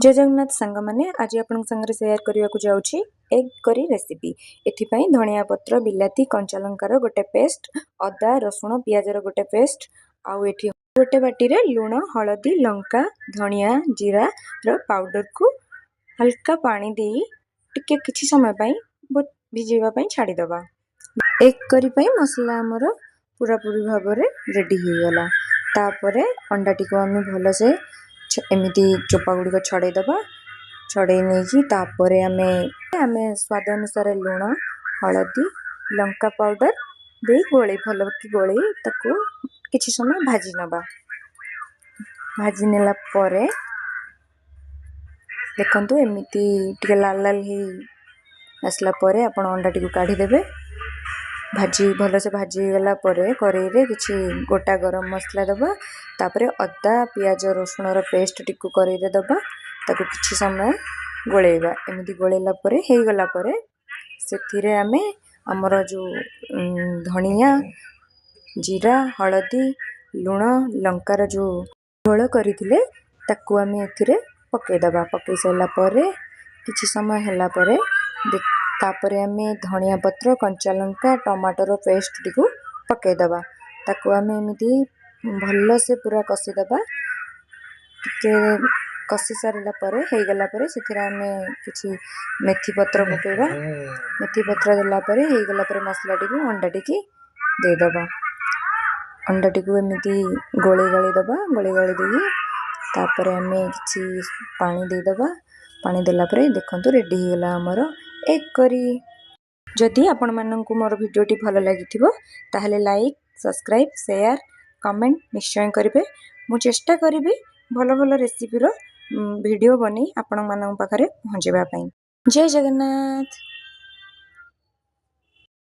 जय जगन्नाथ सांग मैंने आज आपण संगे शेयर करने को जाऊँगी एग करी रेसिपी। एथिपाई धनिया पत्र बिलाती कंचा लंकार गोटे पेस्ट अदा रसुण पियाजर गोटे पेस्ट आउ एठी गोटे बाटी रे लुण हलदी लंका धनिया जीरा रो पाउडर को हल्का पानी दे टिके किछि समय पई भिजेबा पई छाड़ी दबा। एग करी पई मसला हमर पूरा पूरी भाव रे रेडी हो गला। तापरे अंडाटी को हमें भल से एमिति चोपा गुड़ी को छड़े दबा। छड़े नहीं तापरे हमें स्वाद अनुसार लुण हलदी लंका पाउडर दे गोले भल कि गोले ताको किछि समय भाजी नबा। भाजी नेला परे देखंतु एमिति टिके लाल लाल ही आसला परे आपण अंडाटी को काढी देबे। भाजी भल से भाजी गला परे करेई रे किछि गोटा गरम मसला दबा। तापरे अदा पियाज रसुण रो पेस्ट टिकु करेई रे दबा। ताको किछि समय गोलेबा। एमिति गोलेला परे हेई गला परे सेथिरे आमे हमर जो धनिया जीरा हलदी लुण लंकार जो झोल करिथिले ताको आमे एथिरे पके दबा। पके सैला परे किछि समय हैला परे तापरे आमे धनिया पत्र कंचा लंका टमाटर पेस्ट टिकु पके दबा। ताको आमे एमिति भल्लो से पूरा कसी दबा। टिके कसी सारला परे हेई गला परे सेथिरा आमे किछि मेथी पत्र पकेबा। मेथी पत्र देला परे हेई गला परे मसला टिकु अंडा टिकी दे दबा। अंडा टिकु एमिति गोले गाली दबा। गोले गाली देई तापरे आमे किछि पानी दे दबा। पानी देला परे देखंतु रेडी हो गला हमर एग करी। जदि आपण माननकु मोर वीडियोटी भल लागिथिबो ताहले लाइक सब्सक्राइब शेयर कमेंट निश्चय करिवे। मु चेष्टा करिवि भल भल रेसिपी रो वीडियो बनी आपण मानन पाखरे पहुंचेबा पई। जय जगन्नाथ।